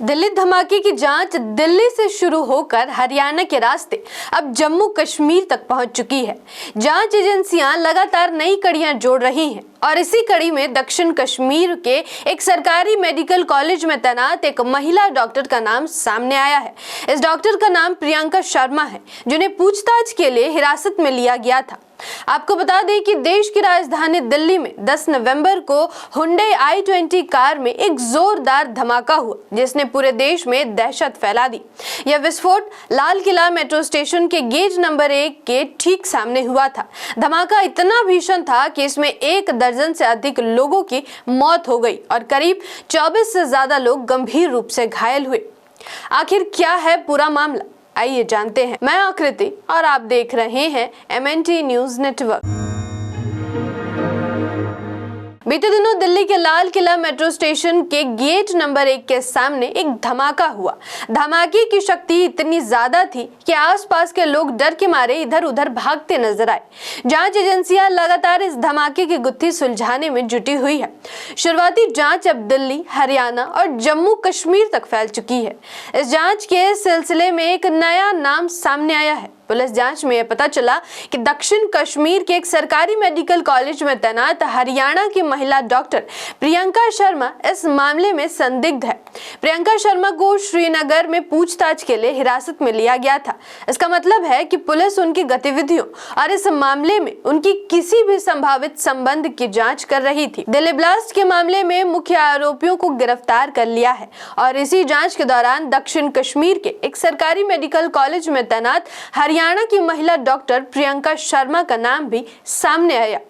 दिल्ली धमाके की जांच दिल्ली से शुरू होकर हरियाणा के रास्ते अब जम्मू कश्मीर तक पहुंच चुकी है। जांच एजेंसियां लगातार नई कड़ियां जोड़ रही हैं और इसी कड़ी में दक्षिण कश्मीर के एक सरकारी मेडिकल कॉलेज में तैनात एक महिला डॉक्टर का नाम सामने आया है। इस डॉक्टर का नाम प्रियंका शर्मा है, जिन्हें पूछताछ के लिए हिरासत में लिया गया था। आपको बता दें कि देश की राजधानी दिल्ली में 10 नवंबर को हुंडई i20 कार में एक जोरदार धमाका हुआ, जिसने पूरे देश में दहशत फैला दी। यह विस्फोट लाल किला मेट्रो स्टेशन के गेट नंबर 1 के ठीक सामने हुआ था। धमाका इतना भीषण था कि इसमें 1 दर्जन से अधिक लोगों की मौत हो गई और करीब 24 से ज्यादा लोग गंभीर रूप से घायल हुए। आखिर क्या है पूरा मामला, आइए जानते हैं। मैं आकृति और आप देख रहे हैं MNT न्यूज नेटवर्क। बीते दिनों दिल्ली के लाल किला मेट्रो स्टेशन के गेट नंबर 1 के सामने एक धमाका हुआ। धमाके की शक्ति इतनी ज्यादा थी कि आसपास के लोग डर के मारे इधर उधर भागते नजर आए। जांच एजेंसियां लगातार इस धमाके की गुत्थी सुलझाने में जुटी हुई है। शुरुआती जांच अब दिल्ली, हरियाणा और जम्मू कश्मीर तक फैल चुकी है। इस जांच के सिलसिले में एक नया नाम सामने आया है। पुलिस जांच में पता चला कि दक्षिण कश्मीर के एक सरकारी मेडिकल कॉलेज में तैनात हरियाणा की महिला डॉक्टर प्रियंका शर्मा इस मामले में संदिग्ध है। प्रियंका शर्मा को श्रीनगर में पूछताछ के लिए हिरासत में लिया गया था। इसका मतलब है कि पुलिस उनकी गतिविधियों और इस मामले में उनकी किसी भी संभावित संबंध की जांच कर रही थी। दिल्ली ब्लास्ट के मामले में मुख्य आरोपियों को गिरफ्तार कर लिया है और इसी जांच के दौरान दक्षिण कश्मीर के एक सरकारी मेडिकल कॉलेज में तैनात हरियाणा की महिला डॉक्टर प्रियंका शर्मा का नाम भी सामने आया।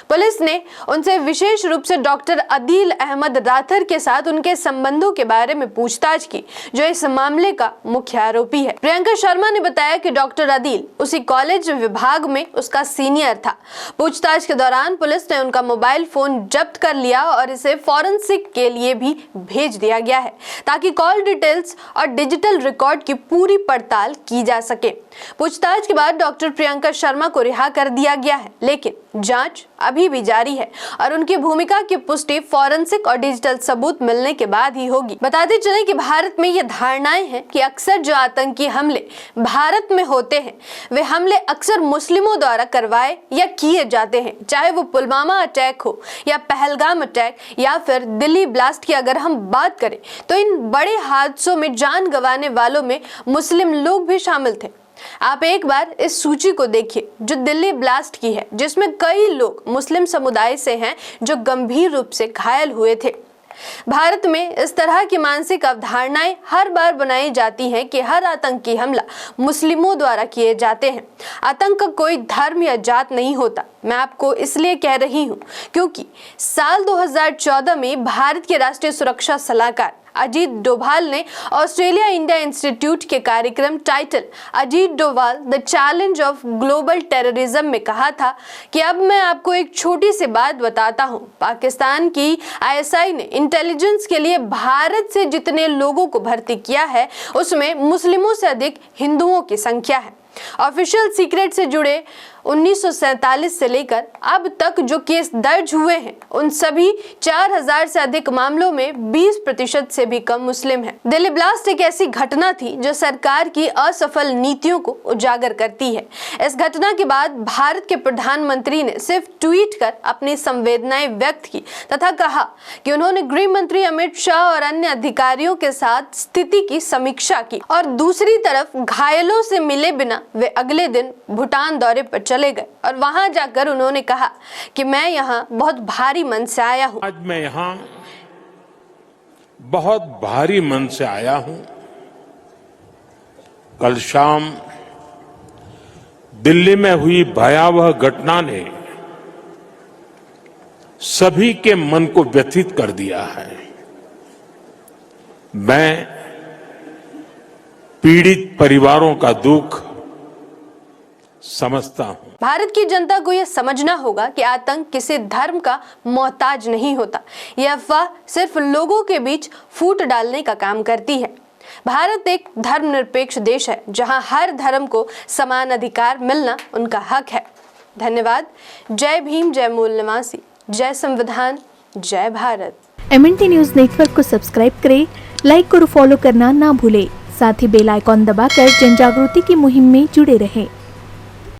पुलिस ने उनसे विशेष रूप से डॉक्टर अदील अहमद राथर के साथ उनके संबंधों के बारे में पूछताछ की, जो इस मामले का मुख्य आरोपी है। प्रियंका शर्मा ने बताया कि डॉक्टर अदील उसी कॉलेज विभाग में उसका सीनियर था। पूछताछ के दौरान पुलिस ने उनका मोबाइल फोन जब्त कर लिया और इसे फॉरेंसिक के लिए भी भेज दिया गया है, ताकि कॉल डिटेल्स और डिजिटल रिकॉर्ड की पूरी पड़ताल की जा सके। पूछताछ के बाद डॉक्टर प्रियंका शर्मा को रिहा कर दिया गया है, लेकिन जांच अभी भी जारी है और उनकी भूमिका की पुष्टि फॉरेंसिक और डिजिटल सबूत मिलने के बाद ही होगी। बताते चले कि भारत में ये धारणाएं हैं कि अक्सर जो आतंकी हमले भारत में होते हैं, वे हमले अक्सर मुस्लिमों द्वारा करवाए या किए जाते हैं, चाहे वो पुलवामा अटैक हो या पहलगाम अटैक या फिर दिल्ली ब्लास्ट की अगर हम बात करें तो इन बड़े हादसों में जान गंवाने वालों में मुस्लिम लोग भी शामिल थे। आप एक बार इस सूची को देखिए जो दिल्ली ब्लास्ट की है, जिसमें कई लोग मुस्लिम समुदाय से हैं जो गंभीर रूप से घायल हुए थे। भारत में इस तरह की मानसिक अवधारणाएं हर बार बनाई जाती हैं कि हर आतंकी हमला मुस्लिमों द्वारा किए जाते हैं। आतंक का कोई धर्म या जात नहीं होता। मैं आपको इसलिए कह रही हूं क्योंकि साल 2014 में भारत के राष्ट्रीय सुरक्षा सलाहकार अजीत डोभाल ने ऑस्ट्रेलिया इंडिया इंस्टीट्यूट के कार्यक्रम title Ajit Doval the challenge of global terrorism में कहा था कि अब मैं आपको एक छोटी सी बात बताता हूं। पाकिस्तान की ISI ने इंटेलिजेंस के लिए भारत से जितने लोगों को भर्ती किया है, उसमें मुस्लिमों से अधिक हिंदुओं की संख्या है। ऑफिशियल सीक्रेट से जुड़े 1947 से लेकर अब तक जो केस दर्ज हुए हैं, उन सभी 4000 से अधिक मामलों में 20% से भी कम मुस्लिम हैं। दिल्ली ब्लास्ट एक ऐसी घटना थी जो सरकार की असफल नीतियों को उजागर करती है। इस घटना के बाद भारत के प्रधानमंत्री ने सिर्फ ट्वीट कर अपनी संवेदनाएं व्यक्त की तथा कहा कि उन्होंने गृह मंत्री अमित शाह और अन्य अधिकारियों के साथ स्थिति की समीक्षा की और दूसरी तरफ घायलों से मिले बिना वे अगले दिन भूटान दौरे पर चले गए और वहां जाकर उन्होंने कहा कि मैं यहाँ बहुत भारी मन से आया हूँ। आज मैं यहाँ बहुत भारी मन से आया हूँ। कल शाम दिल्ली में हुई भयावह घटना ने सभी के मन को व्यथित कर दिया है। मैं पीड़ित परिवारों का दुख समझता हूं। भारत की जनता को यह समझना होगा कि आतंक किसी धर्म का मोहताज नहीं होता। यह अफवाह सिर्फ लोगों के बीच फूट डालने का काम करती है। भारत एक धर्मनिरपेक्ष देश है, जहां हर धर्म को समान अधिकार मिलना उनका हक है। धन्यवाद। जय भीम, जय मूल निवासी, जय संविधान, जय भारत। MNT न्यूज नेटवर्क को सब्सक्राइब करें, लाइक और फॉलो करना ना भूले। साथ ही बेल आइकॉन दबाकर जन जागृति की मुहिम में जुड़े रहें।